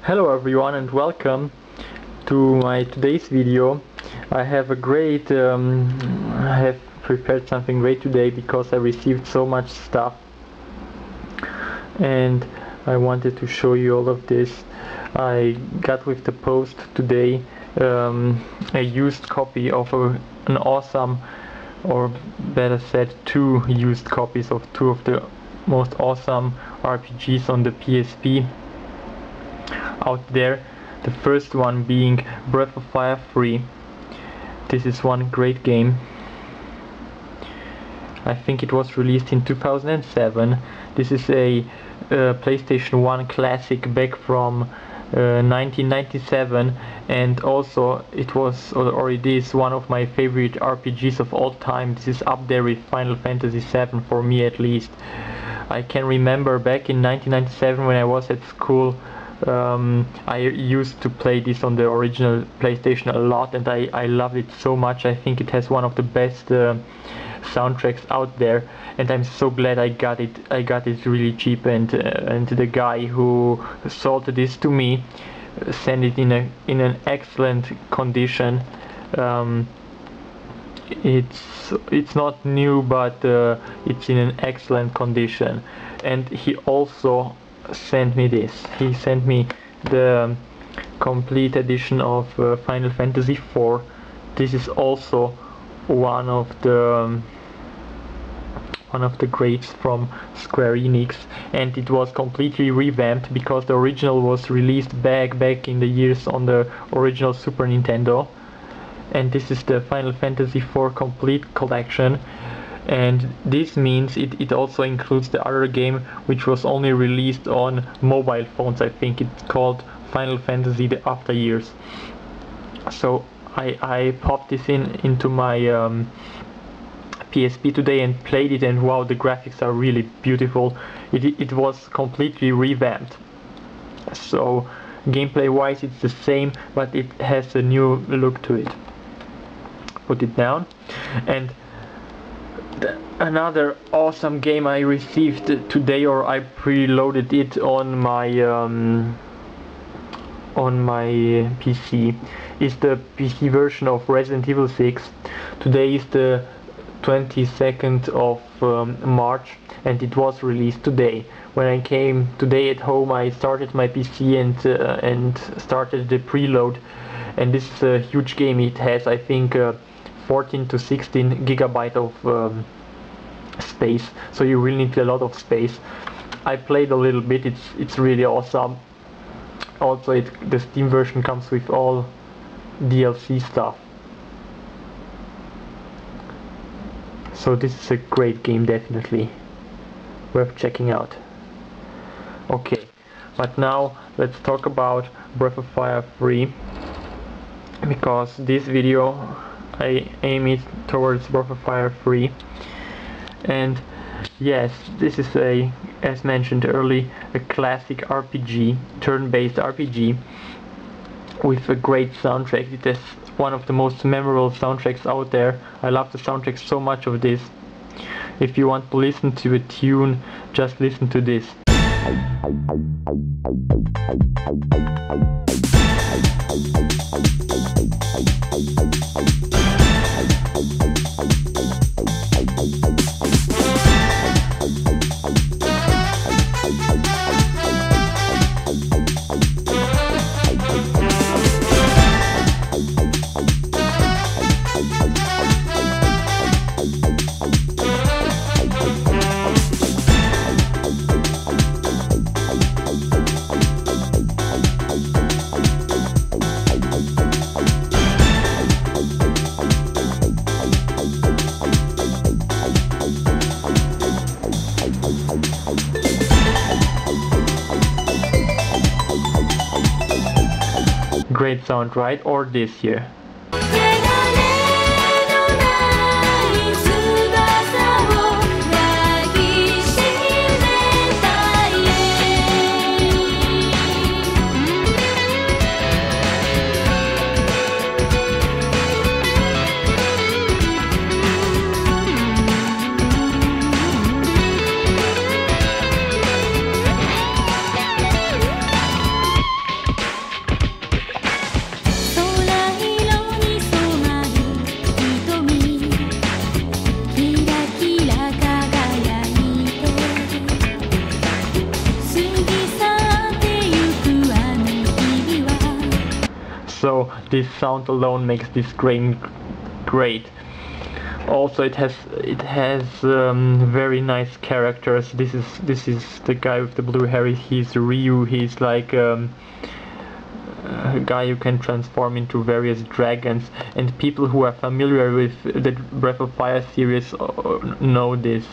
Hello everyone and welcome to my today's video. I have prepared something great today because I received so much stuff and I wanted to show you all of this. I got with the post today a used copy of an awesome, or better said, two used copies of two of the most awesome RPGs on the PSP out there. The first one being Breath of Fire 3. This is one great game. I think it was released in 2007. This is a PlayStation 1 classic back from 1997, and also it is one of my favorite RPGs of all time. This is up there with Final Fantasy 7 for me at least. I can remember back in 1997 when I was at school, I used to play this on the original PlayStation a lot, and I love it so much. I think it has one of the best soundtracks out there, and I'm so glad I got it. I got it really cheap, and the guy who sold this to me sent it in an excellent condition. It's not new, but it's in an excellent condition. And he also sent me this. He sent me the complete edition of Final Fantasy IV. This is also one of the greats from Square Enix, and it was completely revamped because the original was released back in the years on the original Super Nintendo. And this is the Final Fantasy IV Complete Collection, and this means it also includes the other game which was only released on mobile phones. I think it's called Final Fantasy The After Years. So I popped this into my PSP today and played it, and wow, the graphics are really beautiful. It was completely revamped. So gameplay wise it's the same, but it has a new look to it. Put it down. And another awesome game I received today, or I preloaded it on my PC, is the PC version of Resident Evil 6. Today is the 22nd of March, and it was released today. When I came today at home, I started my PC and started the preload, and this is a huge game. It has, I think, 14 to 16 gigabyte of space, so you really need a lot of space. I played a little bit. It's really awesome. Also, the Steam version comes with all DLC stuff. So this is a great game, definitely worth checking out. Okay, but now let's talk about Breath of Fire 3, because this video I aim it towards Breath of Fire 3. And yes, this is as mentioned earlier, a classic RPG, turn-based RPG with a great soundtrack. It is one of the most memorable soundtracks out there. I love the soundtrack so much of this. If you want to listen to a tune, just listen to this. Great sound, right? Or this here. So this sound alone makes this game great. Also, it has very nice characters. This is the guy with the blue hair. He's Ryu. He's like a guy you can transform into various dragons, and people who are familiar with the Breath of Fire series know this.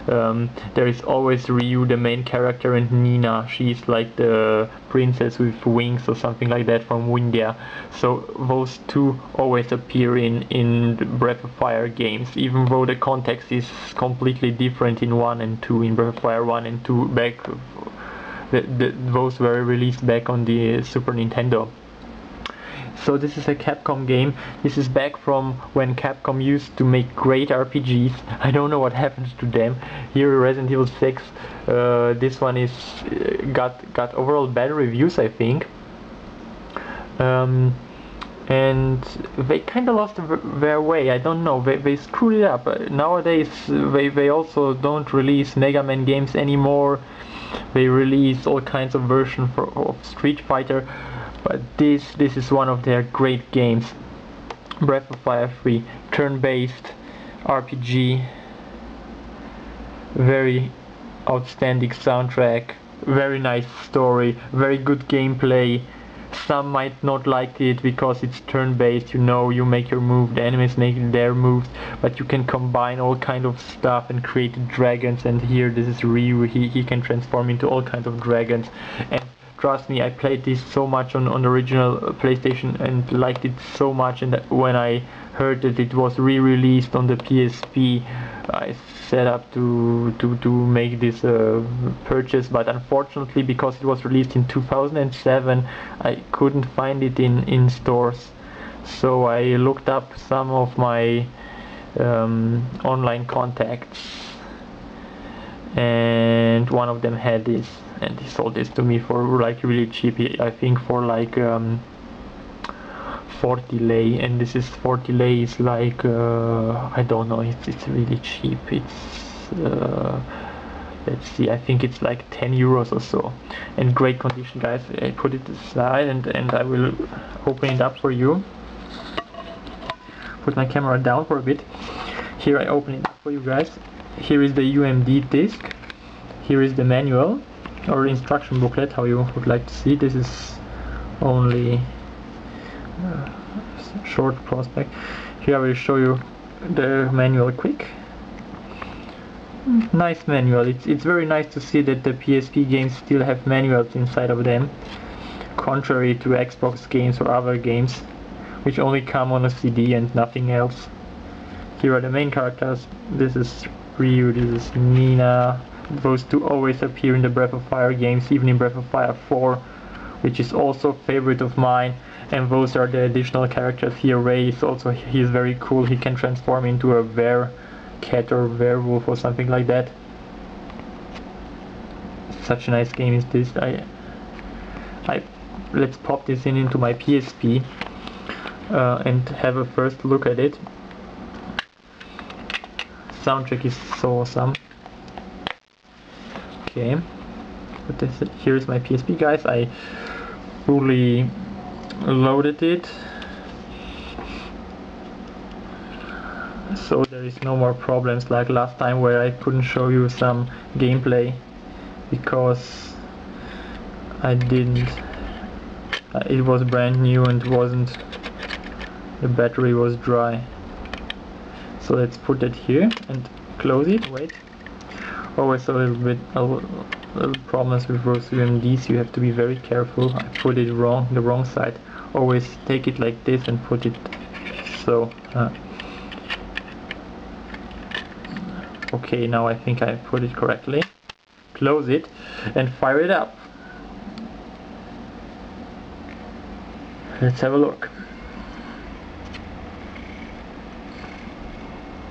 There is always Ryu, the main character, and Nina. She's like the princess with wings or something like that from India. So those two always appear in the Breath of Fire games, even though the context is completely different in 1 and 2, in Breath of Fire 1 and 2 back. Those were released back on the Super Nintendo. So this is a Capcom game. This is back from when Capcom used to make great RPGs. I don't know what happened to them. Here Resident Evil 6, this one is got overall bad reviews, I think. And they kind of lost their way. I don't know, they screwed it up. Nowadays they also don't release Mega Man games anymore. They release all kinds of versions of Street Fighter, but this is one of their great games. Breath of Fire 3, turn-based RPG, very outstanding soundtrack, very nice story, very good gameplay. Some might not like it because it's turn-based, you know, you make your move, the enemies make their moves, but you can combine all kind of stuff and create dragons, and here this is Ryu, he can transform into all kinds of dragons. And trust me, I played this so much on the original PlayStation and liked it so much, and when I heard that it was re-released on the PSP, I set up to make this purchase, but unfortunately, because it was released in 2007, I couldn't find it in stores. So I looked up some of my online contacts, and one of them had this, and he sold this to me for like really cheap. I think for like 40 lei, and this is 40 lei is like I don't know, it's really cheap. It's let's see, I think it's like 10 euros or so, and great condition, guys. I put it aside and I will open it up for you. Put my camera down for a bit. Here I open it up for you guys. Here is the UMD disc. Here is the manual or instruction booklet, how you would like to see. This is only short prospect. Here I will show you the manual quick. Nice manual. It's very nice to see that the PSP games still have manuals inside of them, contrary to Xbox games or other games which only come on a CD and nothing else. Here are the main characters. This is Ryu, this is Nina. Those two always appear in the Breath of Fire games, even in Breath of Fire 4, which is also a favorite of mine. And those are the additional characters here. Ray is also, he is very cool. He can transform into a cat or werewolf or something like that. Such a nice game is this. Let's pop this into my PSP and have a first look at it. Soundtrack is so awesome. Okay, but here's my PSP, guys. I fully loaded it, so there is no more problems like last time where I couldn't show you some gameplay because I didn't. It was brand new and the battery was dry. So let's put it here and close it. Wait. Always a little problems with those UMDs. You have to be very careful. I put it wrong, the wrong side. Always take it like this and put it so. Okay, now I think I put it correctly. Close it and fire it up. Let's have a look.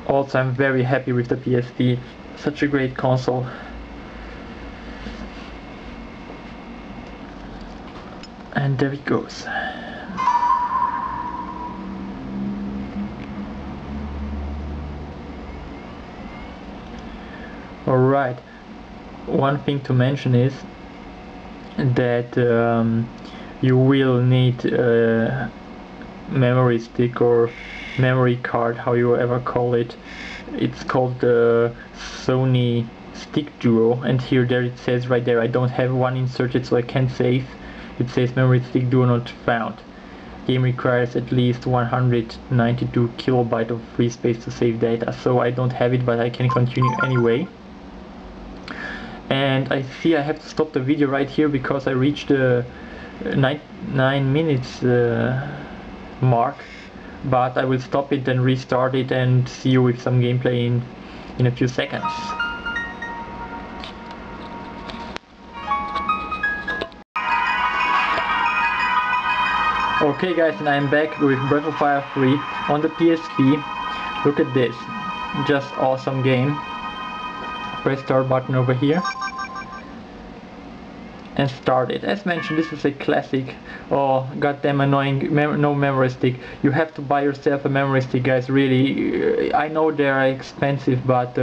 Also, I'm very happy with the PSP. Such a great console. And there it goes. Alright, one thing to mention is that you will need memory stick or memory card, how you ever call it. It's called the Sony Stick Duo, and there it says right there I don't have one inserted, so I can't save. It says memory stick duo not found. Game requires at least 192 kilobyte of free space to save data, so I don't have it, but I can continue anyway. And I see I have to stop the video right here because I reached the 9 minutes mark, but I will stop it and restart it and see you with some gameplay in a few seconds. Okay guys, and I'm back with Breath of Fire 3 on the PSP. Look at this, just awesome game. Press start button over here and start it. As mentioned, this is a classic. Oh, goddamn annoying, no memory stick. You have to buy yourself a memory stick, guys, really. I know they are expensive, but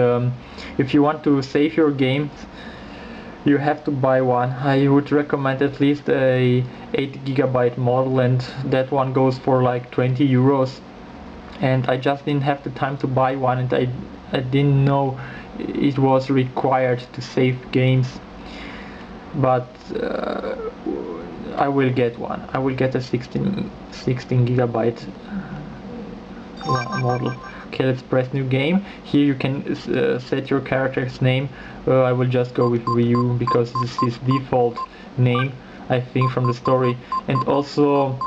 if you want to save your games, you have to buy one. I would recommend at least a 8 GB model, and that one goes for like 20 euros. And I just didn't have the time to buy one, and I didn't know it was required to save games. But I will get one. I will get a 16 GB model. Okay, let's press new game. Here you can set your character's name. I will just go with Ryu because this is his default name, I think, from the story. And also,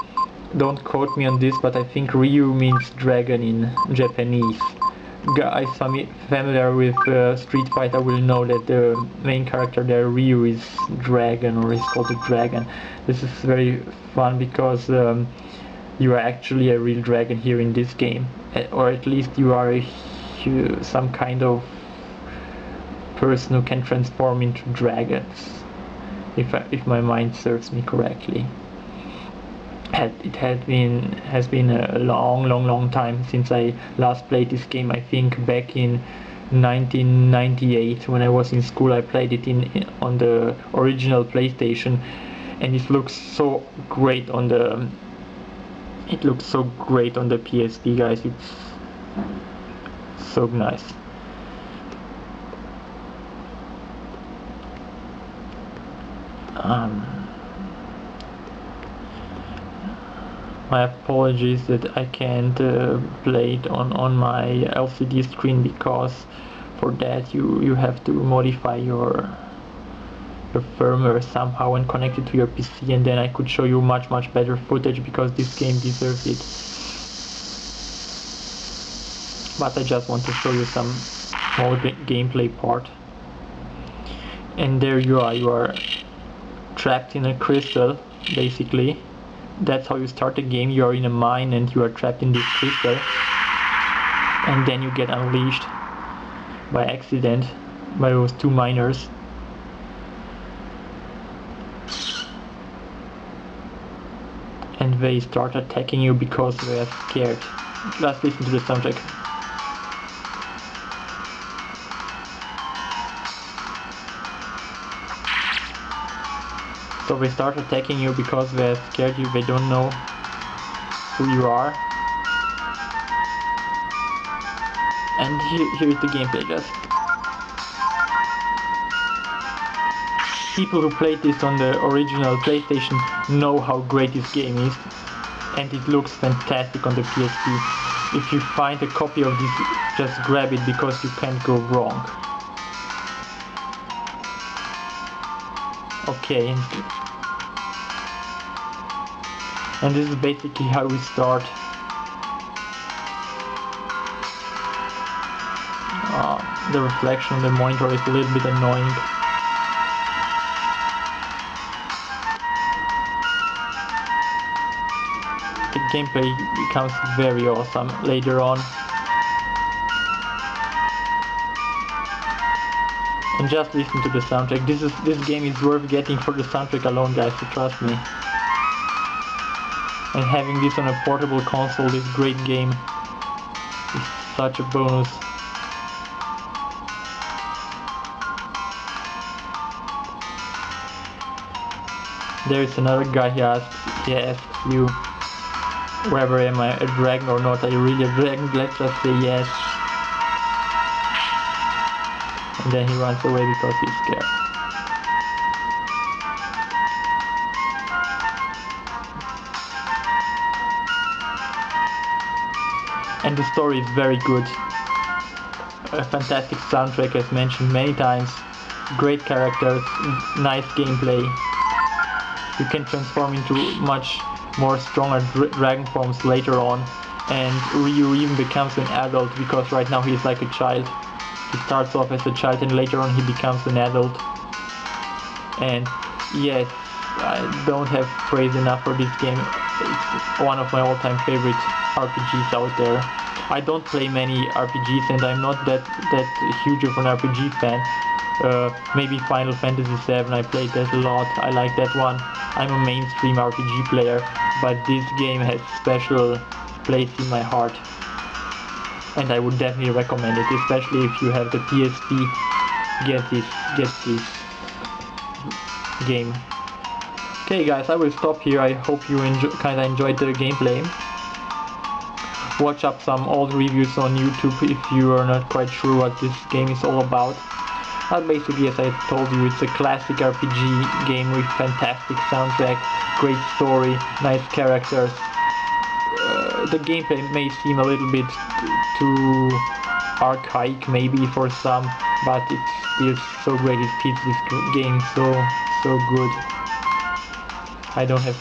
don't quote me on this, but I think Ryu means dragon in Japanese. Guys familiar with Street Fighter will know that the main character there, Ryu, is dragon, or is called a dragon. This is very fun because you are actually a real dragon here in this game, or at least you are some kind of person who can transform into dragons, if my mind serves me correctly. It has been a long time since I last played this game. I think back in 1998 when I was in school. I played it on the original PlayStation, and it looks so great on the PSP, guys. It's so nice. My apologies that I can't play it on my LCD screen, because for that you have to modify your firmware somehow and connect it to your PC, and then I could show you much better footage, because this game deserves it. But I just want to show you some small gameplay part. And there you are trapped in a crystal, basically. That's how you start the game. You are in a mine and you are trapped in this crystal, and then you get unleashed by accident by those two miners. And they start attacking you because they are scared. Let's listen to the soundtrack. So they start attacking you because they're scared you, they don't know who you are. And here's the gameplay, just. People who played this on the original PlayStation know how great this game is, and it looks fantastic on the PSP. If you find a copy of this, just grab it, because you can't go wrong. Okay, and this is basically how we start. The reflection on the monitor is a little bit annoying. The gameplay becomes very awesome later on. And just listen to the soundtrack. This game is worth getting for the soundtrack alone, guys, so trust me. And having this on a portable console, this great game, is such a bonus. There is another guy he asks you, Whether am I a dragon or not, are you really a dragon? Let's just say yes. And then he runs away because he's scared. And the story is very good. A fantastic soundtrack as mentioned many times. Great characters, nice gameplay. You can transform into much more stronger dragon forms later on, and Ryu even becomes an adult because right now he's like a child. He starts off as a child and later on he becomes an adult. And yes, I don't have praise enough for this game. It's one of my all-time favorite RPGs out there. I don't play many RPGs and I'm not that huge of an RPG fan. Maybe Final Fantasy VII, I played that a lot, I like that one. I'm a mainstream RPG player, but this game has special place in my heart. And I would definitely recommend it, especially if you have the PSP. Get this game. Okay guys, I will stop here. I hope you kinda enjoyed the gameplay. Watch up some old reviews on YouTube if you are not quite sure what this game is all about. But basically, as I told you, it's a classic RPG game with fantastic soundtrack, great story, nice characters. The gameplay may seem a little bit too archaic maybe for some, but it's still so great. It fits this game so good. I don't have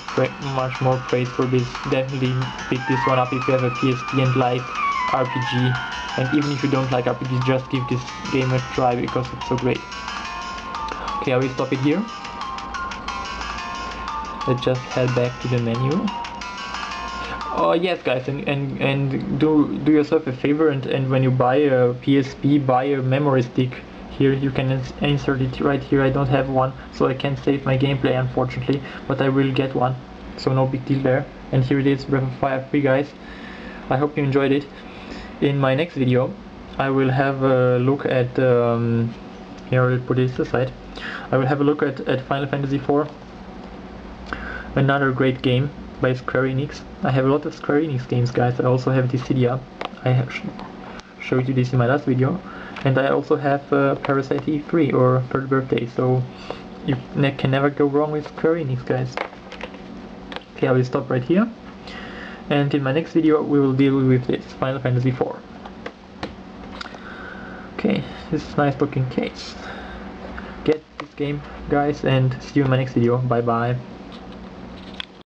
much more praise for this. Definitely pick this one up if you have a PSP and like RPG. And even if you don't like RPGs, just give this game a try because it's so great. Okay, I will stop it here. Let's just head back to the menu. Oh yes guys, and do yourself a favor and when you buy a PSP, buy a memory stick. Here you can insert it right here. I don't have one, so I can't save my gameplay unfortunately, but I will get one, so no big deal there. And here it is, Breath of Fire 3 guys. I hope you enjoyed it. In my next video I will have a look at here I'll put this aside. I will have a look at Final Fantasy 4, another great game by Square Enix. I have a lot of Square Enix games guys. I also have Dissidia. I have showed you this in my last video. And I also have Parasite Eve 3 or Third Birthday, so you can never go wrong with Square Enix guys. Okay, I will stop right here. And in my next video we will deal with this, Final Fantasy 4. Okay, this is a nice looking case. Get this game guys and see you in my next video. Bye bye.